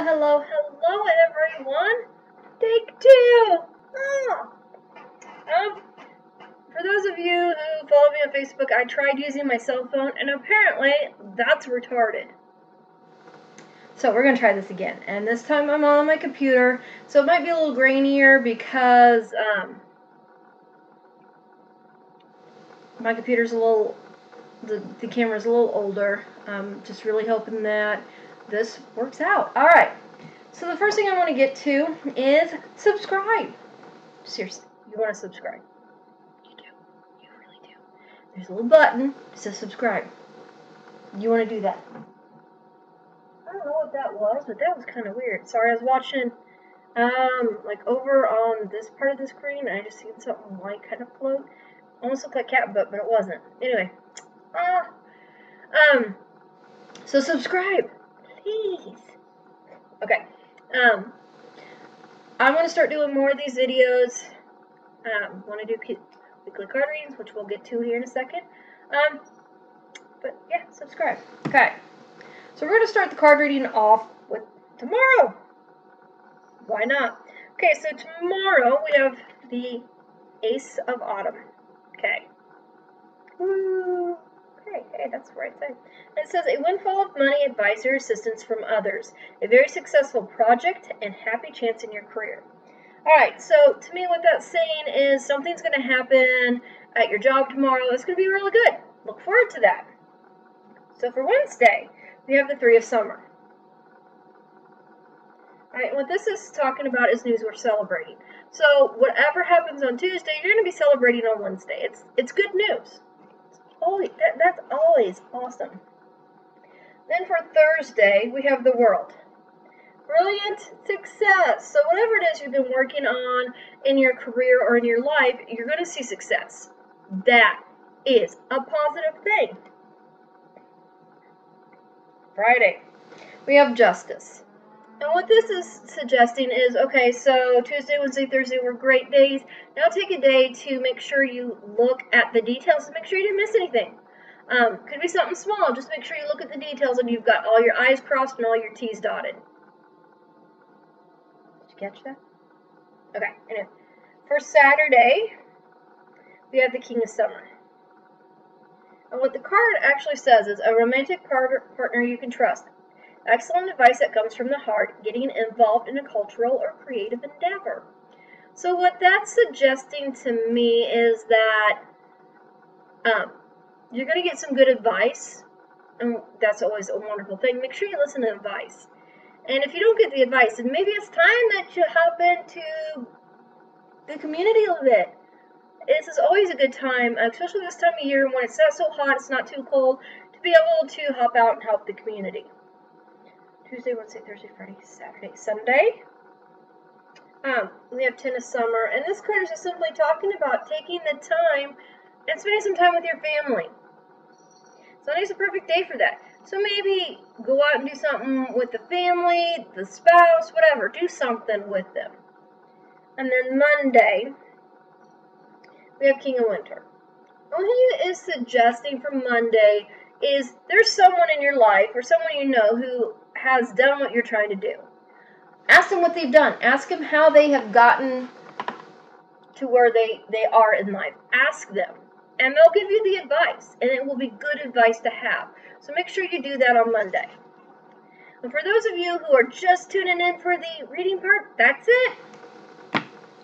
hello, everyone. Take two. For those of you who follow me on Facebook, I tried using my cell phone, and apparently that's retarded. So we're going to try this again, and this time I'm on my computer, so it might be a little grainier because my computer's a little, the camera's a little older. Just really hoping that this works out. Alright, so the first thing I want to get to is subscribe. Seriously, you want to subscribe. You do. You really do. There's a little button that says subscribe. You want to do that. I don't know what that was, but that was kind of weird. Sorry, I was watching, like over on this part of the screen, and I just seen something white kind of float. Almost looked like cat butt, but it wasn't. Anyway, so subscribe, please. Okay, I'm going to start doing more of these videos. Want to do weekly card readings, which we'll get to here in a second. But yeah, subscribe. Okay, so we're going to start the card reading off with tomorrow. Why not? Okay, so tomorrow we have the Ace of Autumn. Okay. Woo. Okay, hey, that's the right thing. It says, a windfall of money, advice, or assistance from others. A very successful project and happy chance in your career. Alright, so to me what that's saying is something's going to happen at your job tomorrow. It's going to be really good. Look forward to that. So for Wednesday, we have the Three of Summer. Alright, what this is talking about is news we're celebrating. So whatever happens on Tuesday, you're going to be celebrating on Wednesday. It's good news. That's always awesome. Then for Thursday, we have the World. Brilliant success. So whatever it is you've been working on in your career or in your life, you're going to see success. That is a positive thing. Friday, we have Justice. And what this is suggesting is, okay, so Tuesday, Wednesday, Thursday were great days. Now take a day to make sure you look at the details and make sure you didn't miss anything. Could be something small. Just make sure you look at the details and you've got all your I's crossed and all your T's dotted. Did you catch that? Okay, anyway. For Saturday, we have the King of Summer. And what the card actually says is, a romantic partner you can trust. Excellent advice that comes from the heart, getting involved in a cultural or creative endeavor. So what that's suggesting to me is that you're going to get some good advice, and that's always a wonderful thing. Make sure you listen to advice. And if you don't get the advice, then maybe it's time that you hop into the community a little bit. This is always a good time, especially this time of year when it's not so hot, it's not too cold, to be able to hop out and help the community. Tuesday, Wednesday, Thursday, Friday, Saturday, Sunday. We have Ten of Summer, and this card is just simply talking about taking the time and spending some time with your family. Sunday's a perfect day for that. So maybe go out and do something with the family, the spouse, whatever. Do something with them. And then Monday, we have King of Winter. What he is suggesting for Monday is there's someone in your life or someone you know who has done what you're trying to do. Ask them what they've done. Ask them how they have gotten to where they are in life. Ask them. And they'll give you the advice. And it will be good advice to have. So make sure you do that on Monday. And for those of you who are just tuning in for the reading part, that's it.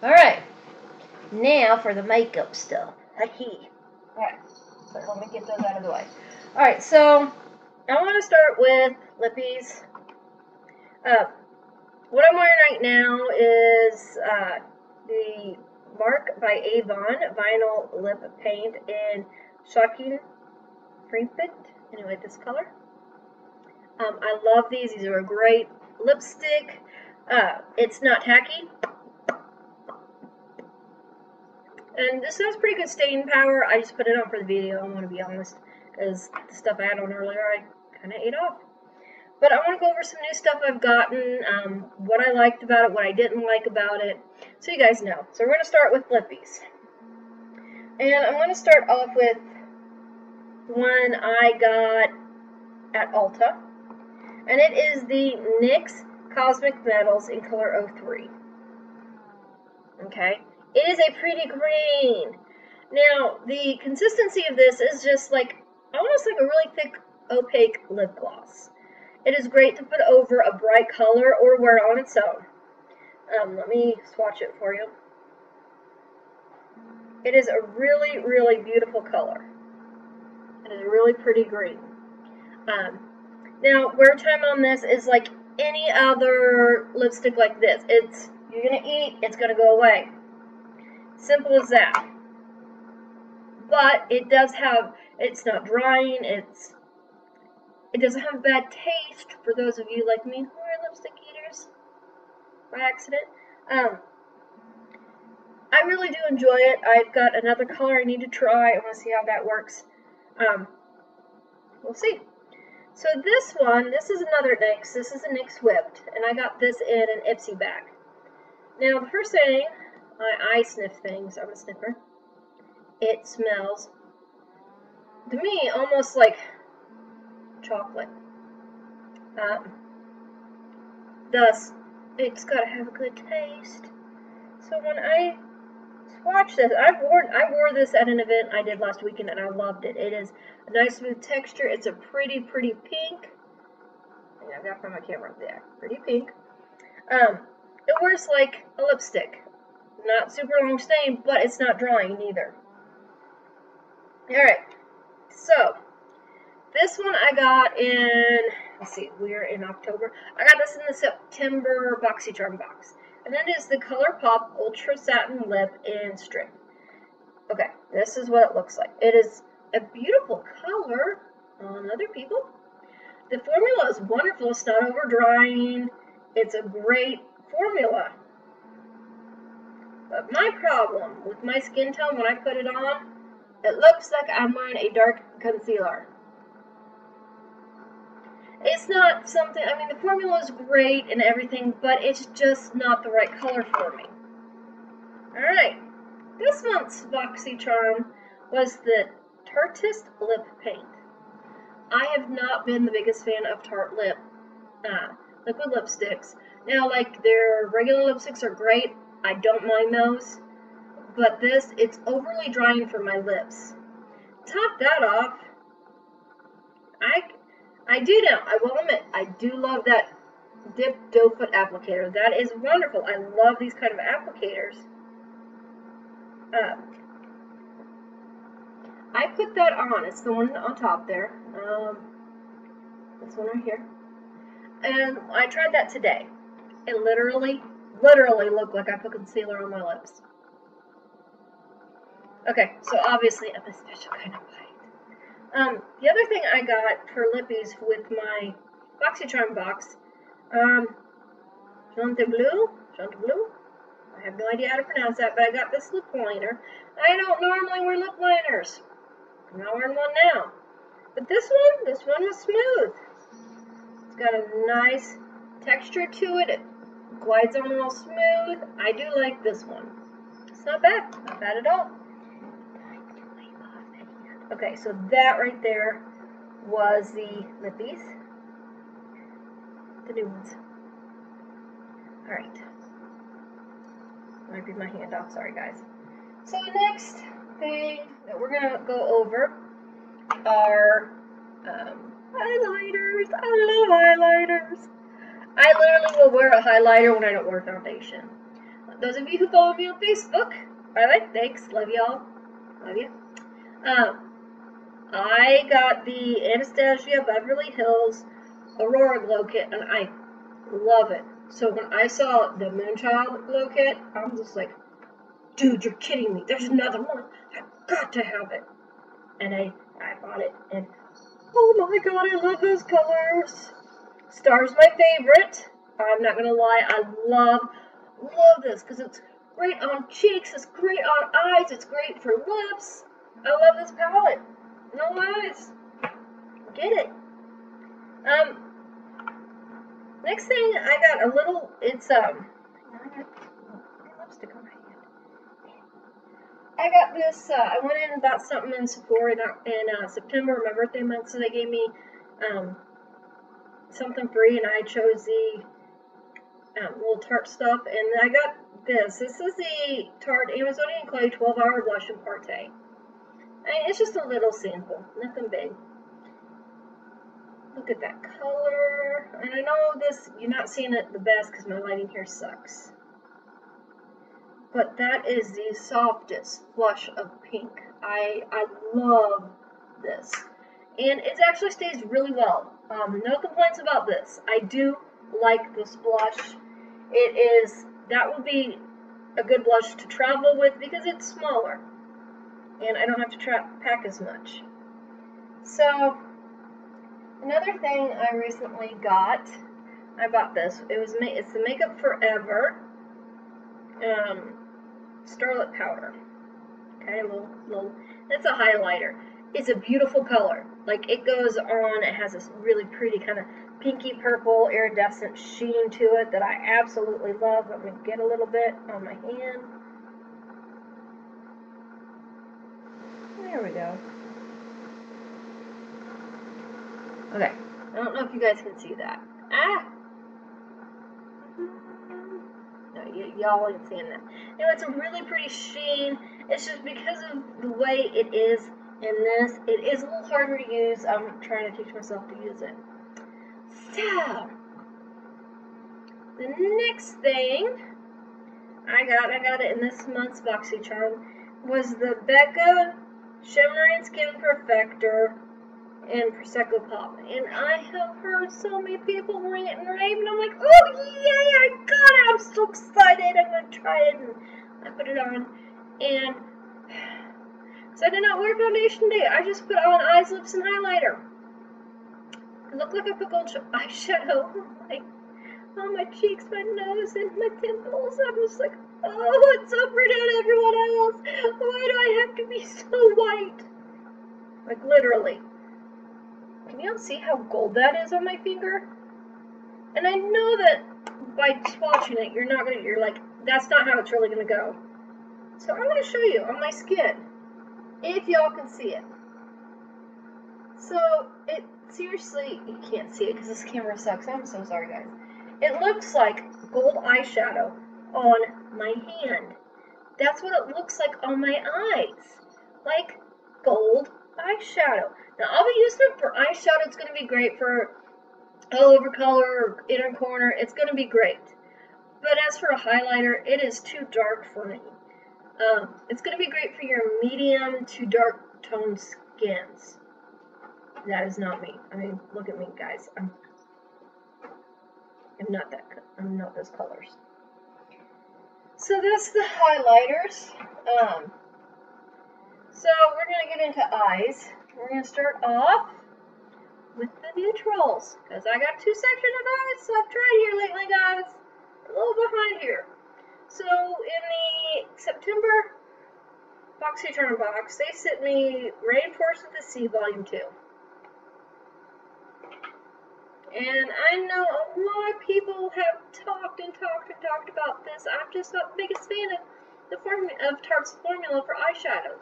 Alright. Now for the makeup stuff. Alright. So let me get those out of the way. Alright, so I want to start with lippies. What I'm wearing right now is the Mark by Avon Vinyl Lip Paint in Shocking Frequent. Anyway, this color. I love these. These are a great lipstick. It's not tacky. And this has pretty good staying power. I just put it on for the video, I want to be honest. Because the stuff I had on earlier, I kind of ate off. But I want to go over some new stuff I've gotten, what I liked about it, what I didn't like about it, so you guys know. So we're going to start with lippies. And I'm going to start off with one I got at Ulta. And it is the NYX Cosmic Metals in color 03. Okay, it is a pretty green. Now, the consistency of this is just like, almost like a really thick, opaque lip gloss. It is great to put over a bright color or wear it on its own. Let me swatch it for you. It is a really, really beautiful color. It is a really pretty green. Now, wear time on this is like any other lipstick like this. You're going to eat, it's going to go away. Simple as that. But it does have, it's not drying, it doesn't have bad taste for those of you like me who are lipstick eaters by accident. I really do enjoy it. I've got another color I need to try. I want to see how that works. We'll see. So this one, this is another NYX. This is a NYX Whipped, and I got this in an Ipsy bag. Now, the first thing, I sniff things. I'm a sniffer. It smells, to me, almost like chocolate. Thus, it's got to have a good taste. So when I swatch this, I wore this at an event I did last weekend, and I loved it. It is a nice smooth texture. It's a pretty, pretty pink. I got from my camera there. Pretty pink. It wears like a lipstick. Not super long staying, but it's not drying either. Alright, so this one I got in, let's see, we're in October. I got this in the September BoxyCharm box. And it is the ColourPop Ultra Satin Lip in Strip. Okay, this is what it looks like. It is a beautiful color on other people. The formula is wonderful. It's not over drying. It's a great formula. But my problem with my skin tone when I put it on, it looks like I'm wearing a dark concealer. It's not something, I mean, the formula is great and everything, but it's just not the right color for me. Alright, this month's BoxyCharm was the Tartist Lip Paint. I have not been the biggest fan of Tarte liquid lipsticks. Now, like, their regular lipsticks are great. I don't mind those. But this, it's overly drying for my lips. Top that off. I do now, I will admit, I do love that Dip Doe Foot applicator. That is wonderful. I love these kind of applicators. I put that on. It's the one on top there. This one right here. And I tried that today. It literally looked like I put concealer on my lips. Okay, so obviously I'm a special kind of white. The other thing I got for lippies with my BoxyCharm box, Chante Bleu? I have no idea how to pronounce that, but I got this lip liner. I don't normally wear lip liners. I'm not wearing one now. But this one was smooth. It's got a nice texture to it. It glides on real smooth. I do like this one. It's not bad at all. Okay, so that right there was the lippies. The new ones. Alright. Might be my hand off, sorry guys. So the next thing that we're going to go over are highlighters. I love highlighters. I literally will wear a highlighter when I don't wear foundation. Those of you who follow me on Facebook, alright, thanks, love y'all. Love you. I got the Anastasia Beverly Hills Aurora Glow Kit, and I love it. So when I saw the Moonchild Glow Kit, I'm just like, dude, you're kidding me. There's another one. I've got to have it. And I bought it, and oh my god, I love those colors. Star's my favorite. I'm not going to lie, I love this, because it's great on cheeks, it's great on eyes, it's great for lips. I love this palette. No lies. Get it. Next thing I got a little, it's I got lipstick on my hand. I got this, I went in and bought something in Sephora in September, my birthday month, so they gave me something free, and I chose the little Tarte stuff, and I got this. This is the Tarte Amazonian Clay 12-Hour Blush in Parte. I mean, it's just a little sample, nothing big. Look at that color. And I know this, you're not seeing it the best because my lighting here sucks. But that is the softest flush of pink. I love this. And it actually stays really well. No complaints about this. I do like this blush. That will be a good blush to travel with because it's smaller. And I don't have to pack as much. So, another thing I recently got, I bought this. It's the Makeup Forever Starlit Powder. Okay, it's a highlighter. It's a beautiful color. Like, it goes on, it has this really pretty kind of pinky purple iridescent sheen to it that I absolutely love. Let me get a little bit on my hand. There we go. Okay, I don't know if you guys can see that. No, y'all ain't seeing that. Anyway, it's a really pretty sheen. It's just because of the way it is in this, it is a little harder to use. I'm trying to teach myself to use it. So, the next thing I got it in this month's BoxyCharm, was the Becca Shimmering Skin Perfector and Prosecco Pop. And I have heard so many people rant and rave, and I'm like, oh yay, I got it! I'm so excited, I'm going to try it, and I put it on, and so I did not wear foundation today. I just put on eyes, lips, and highlighter. It looked like I put gold eyeshadow on my cheeks, my nose, and my temples. I'm just like, oh, it's so pretty on everyone else. Why do I have to be so white? Like, literally. Can you all see how gold that is on my finger? And I know that by swatching it, you're like, that's not how it's really gonna go. So I'm gonna show you on my skin, if y'all can see it. So, it, seriously, you can't see it because this camera sucks. I'm so sorry, guys. It looks like gold eyeshadow on my hand. That's what it looks like on my eyes. Like gold eyeshadow. Now, I'll be using it for eyeshadow. It's going to be great for all over color or inner corner. It's going to be great. But as for a highlighter, it is too dark for me. It's going to be great for your medium to dark toned skins. That is not me. I mean, look at me, guys. I'm not those colors. So that's the highlighters. So we're going to get into eyes. We're going to start off with the neutrals, because I got two sections of eyes, so I've tried here lately, guys. A little behind here. So in the September BoxyCharm box, they sent me Rainforest of the Sea Volume 2. And I know a lot of people have talked about this. I'm just not the biggest fan of Tarte's formula for eyeshadows.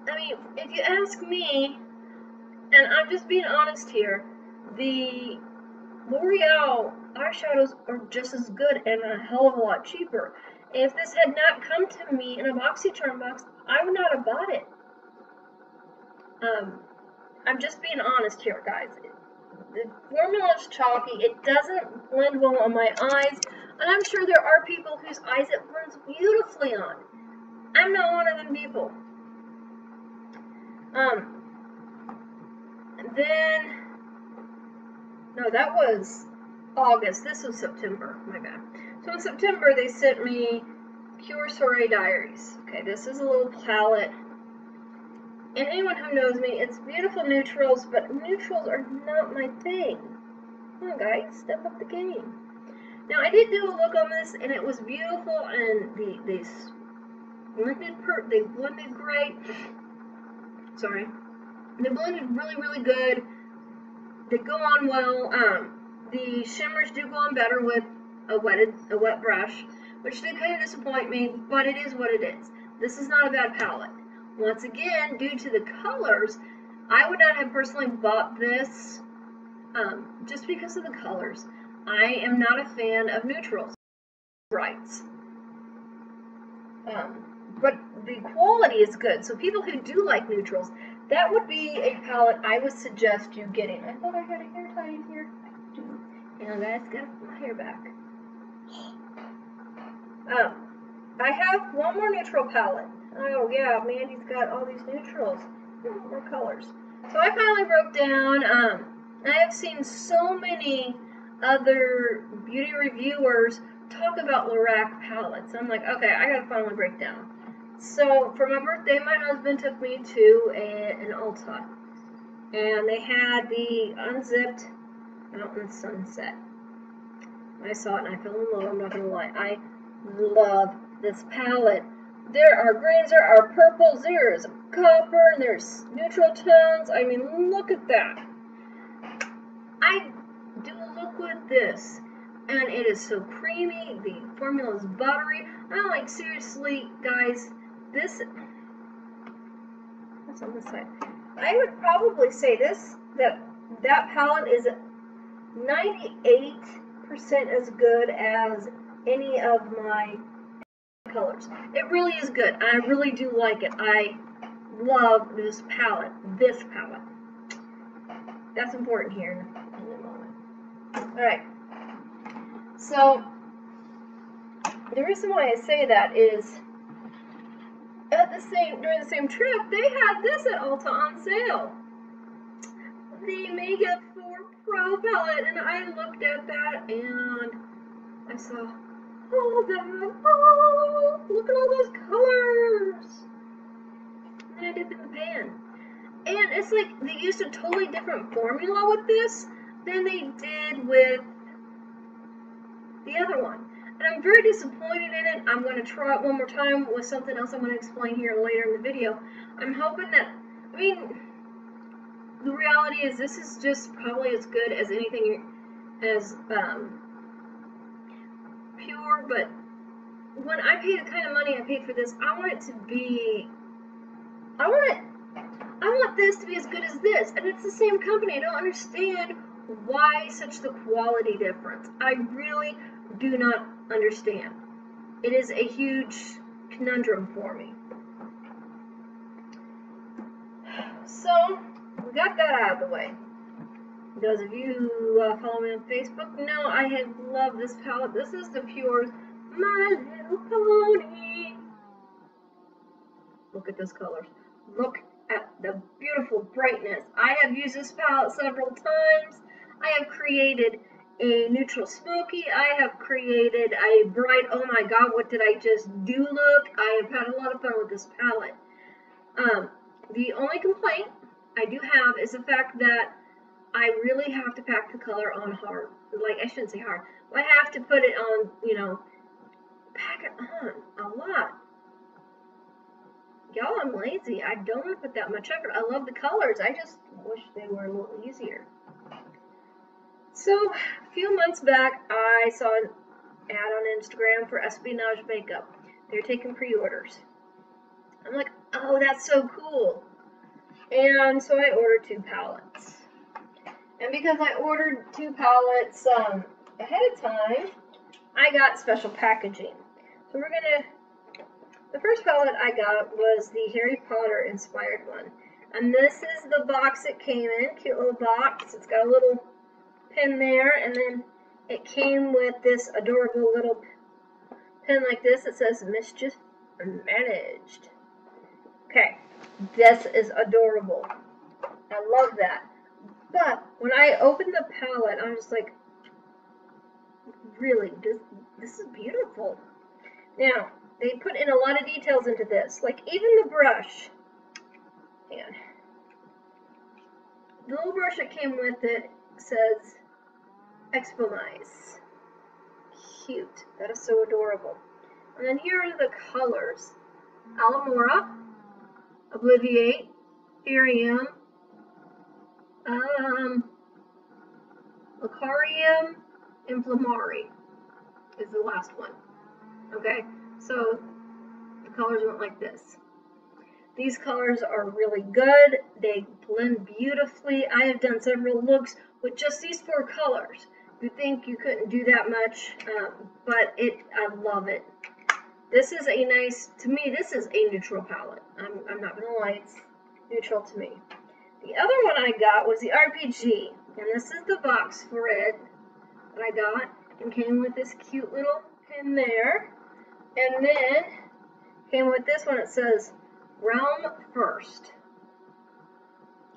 I mean, if you ask me, and I'm just being honest here, the L'Oreal eyeshadows are just as good and a hell of a lot cheaper. If this had not come to me in a BoxyCharm box, I would not have bought it. I'm just being honest here, guys. The formula is chalky. It doesn't blend well on my eyes, and I'm sure there are people whose eyes it blends beautifully on. I'm not one of them people. No, that was August. This was September. My bad. So in September, they sent me Pure Soiree Diaries. Okay, this is a little palette. And anyone who knows me, it's beautiful neutrals, but neutrals are not my thing. Come on, guys, step up the game. Now, I did do a look on this, and it was beautiful, and they blended great. Sorry. They blended really, really good. They go on well. The shimmers do go on better with a wet brush, which did kind of disappoint me, but it is what it is. This is not a bad palette. Once again, due to the colors, I would not have personally bought this just because of the colors. I am not a fan of neutrals, brights. But the quality is good. So people who do like neutrals, that would be a palette I would suggest you getting. I thought I had a hair tie in here. I do. Hang on, guys, got my hair back. I have one more neutral palette. Oh yeah, Mandy's got all these neutrals. More colors. So I finally broke down. I have seen so many other beauty reviewers talk about Lorac palettes. I'm like, okay, I gotta finally break down. So for my birthday, my husband took me to an Ulta, and they had the unzipped Mountain Sunset. I saw it and I fell in love. I'm not gonna lie, I love this palette. There are greens, there are purples, there's copper, and there's neutral tones. I mean, look at that. I do a look with this, and it is so creamy. The formula is buttery. I'm like, seriously, guys, this. What's on this side? I would probably say that palette is 98% as good as any of my colors. It really is good. I really do like it. I love this palette. This palette. That's important here in a moment. Alright. So, the reason why I say that is during the same trip, they had this at Ulta on sale. The Makeup 4 Pro palette, and I looked at that and I saw all of that. Oh, look at all those colors. And then I dip in the pan. And it's like they used a totally different formula with this than they did with the other one. And I'm very disappointed in it. I'm going to try it one more time with something else I'm going to explain here later in the video. I'm hoping that, I mean, the reality is this is just probably as good as anything as pure, but when I pay the kind of money I paid for this, I want it to be, I want this to be as good as this, and it's the same company. I don't understand why such the quality difference. I really do not understand. It is a huge conundrum for me. So, we got that out of the way. Those of you who follow me on Facebook know I have loved this palette. This is the Pure My Little Pony. Look at those colors. Look at the beautiful brightness. I have used this palette several times. I have created a neutral smoky. I have created a bright, oh my god, what did I just do look. I have had a lot of fun with this palette. The only complaint I do have is the fact that I really have to pack the color on hard. Like, I shouldn't say hard. I have to put it on, you know, pack it on a lot. Y'all, I'm lazy. I don't want to put that much effort. I love the colors. I just wish they were a little easier. So, a few months back, I saw an ad on Instagram for Espionage Makeup. They're taking pre-orders. I'm like, oh, that's so cool. And so I ordered 2 palettes. And because I ordered 2 palettes ahead of time, I got special packaging. So we're gonna, the first palette I got was the Harry Potter inspired one. And this is the box it came in, cute little box. It's got a little pin there, and then it came with this adorable little pin like this that says Mischief Managed. Okay, this is adorable. I love that. But when I opened the palette, I'm just like, really, this is beautiful. Now, they put in a lot of details into this, like even the brush. Hang on. The little brush that came with it says Espionage. Cute. That is so adorable. And then here are the colors. Alamora, Obliviate, Irium, Lucarium, Inflammari is the last one. Okay, so the colors went like this. These colors are really good. They blend beautifully. I have done several looks with just these 4 colors. you think you couldn't do that much, but I love it. This is a nice, to me, this is a neutral palette. I'm not gonna lie, it's neutral to me. The other one I got was the RPG, and this is the box for it that I got, and came with this cute little pin there, and then came with this one. It says Realm First.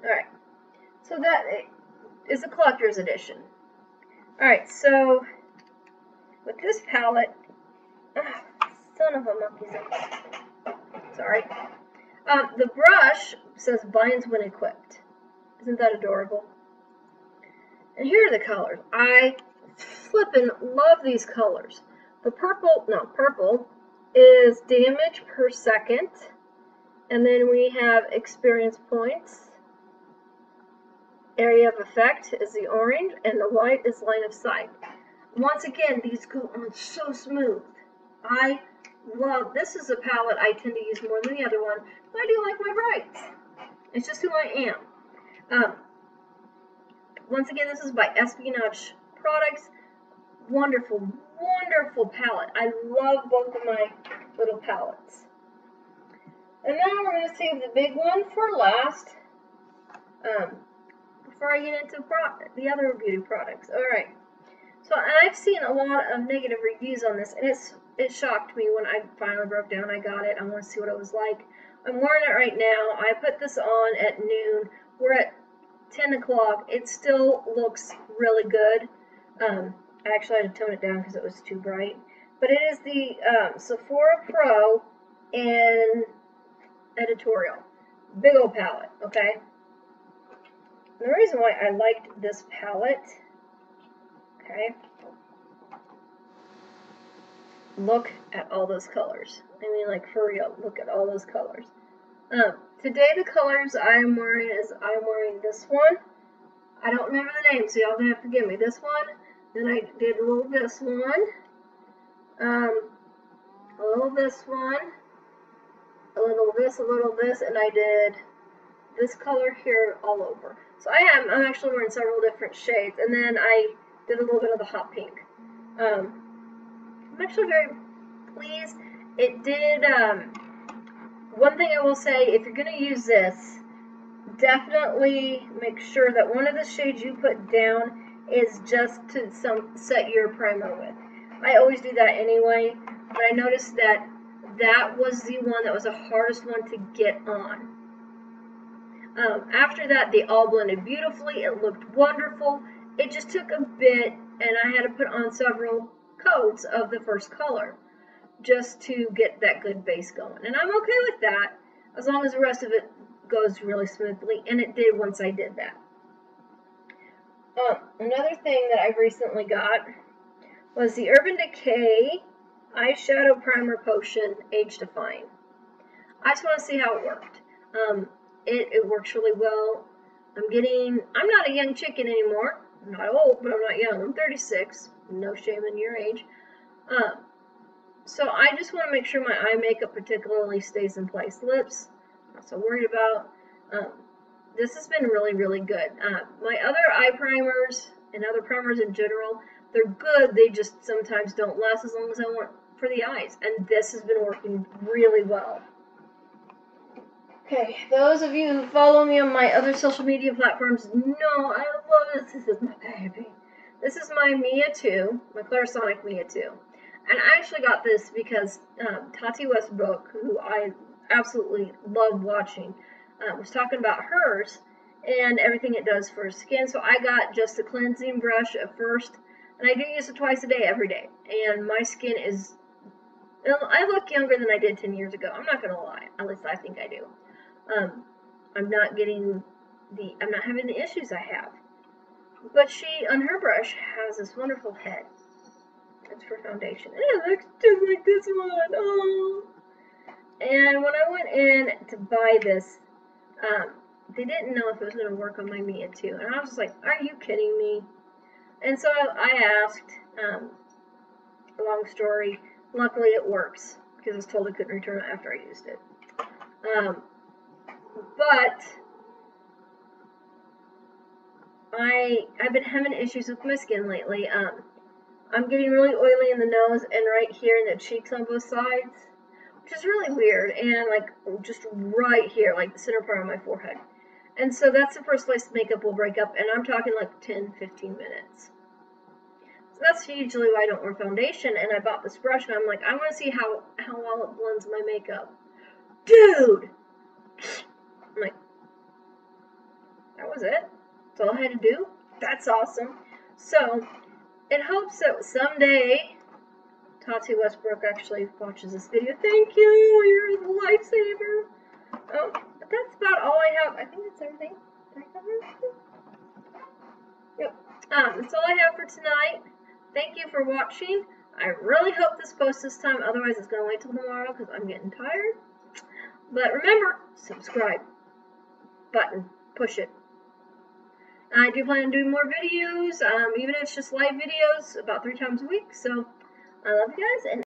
Alright, so that is a collector's edition. Alright, so with this palette, son of a monkey's, sorry. The brush says binds when equipped. Isn't that adorable? And here are the colors. I flippin' love these colors. The purple is damage per second. And then we have experience points. Area of effect is the orange, and the white is line of sight. Once again, these go on so smooth. I love, this is a palette I tend to use more than the other one, but I do like my brights. It's just who I am. Once again, this is by Espionage Products. Wonderful, wonderful palette. I love both of my little palettes. And now we're going to save the big one for last. Before I get into the other beauty products. Alright. So I've seen a lot of negative reviews on this, and it shocked me when I finally broke down. I got it. I want to see what it was like. I'm wearing it right now. I put this on at noon. We're at 10 o'clock. It still looks really good. I actually had to tone it down because it was too bright. But it is the Sephora Pro and Editorial. Big old palette, okay? And the reason why I liked this palette, okay, look at all those colors. I mean, like, for real, look at all those colors. Today the colors I'm wearing is, I'm wearing this one. I don't remember the name, so y'all gonna have to forgive me. This one, then I did a little this one, a little this one, a little this, and I did this color here all over. So I'm actually wearing several different shades, and then I did a little bit of the hot pink. I'm actually very pleased. It did, one thing I will say, if you're going to use this, definitely make sure that one of the shades you put down is just to set your primer with. I always do that anyway, but I noticed that that was the one that was the hardest one to get on. After that, they all blended beautifully. It looked wonderful. It just took a bit, and I had to put on several coats of the first color just to get that good base going. And I'm okay with that, as long as the rest of it goes really smoothly, and it did once I did that. Another thing that I've recently got was the Urban Decay Eyeshadow Primer Potion Age Defying. I just want to see how it worked. It works really well. I'm not a young chicken anymore. I'm not old, but I'm not young. I'm 36. No shame in your age. So I just want to make sure my eye makeup particularly stays in place. Lips, not so worried about. This has been really, really good. My other eye primers and other primers in general, they're good. They just sometimes don't last as long as I want for the eyes. And this has been working really well. Okay, those of you who follow me on my other social media platforms know I love this. This is my baby. This is my Mia 2, my Clarisonic Mia 2. And I actually got this because Tati Westbrook, who I absolutely love watching, was talking about hers and everything it does for skin. So I got just a cleansing brush at first, and I do use it twice a day, every day. And my skin is, I look younger than I did 10 years ago. I'm not going to lie. At least I think I do. I'm not having the issues I have. But she, on her brush, has this wonderful head. It's for foundation. And it looks just like this one. Oh. And when I went in to buy this, they didn't know if it was going to work on my Mia 2. And I was just like, are you kidding me? And so I asked, a long story, luckily it works, because I was told I couldn't return it after I used it. But I've been having issues with my skin lately. I'm getting really oily in the nose and right here in the cheeks on both sides, which is really weird, and like just right here, like the center part of my forehead. And so that's the first place makeup will break up, and I'm talking like 10-15 minutes. So that's usually why I don't wear foundation, and I bought this brush, and I'm like, I want to see how well it blends my makeup. Dude! I'm like, that was it? That's all I had to do? That's awesome. So, in hopes that someday Tati Westbrook actually watches this video. Thank you! You're the lifesaver! Oh, but that's about all I have. I think that's everything. Did I cover everything? Yep. That's all I have for tonight. Thank you for watching. I really hope this posts this time, otherwise it's going to wait till tomorrow because I'm getting tired. But remember, subscribe. Button. Push it. I do plan on doing more videos, even if it's just live videos, about 3 times a week. So, I love you guys, and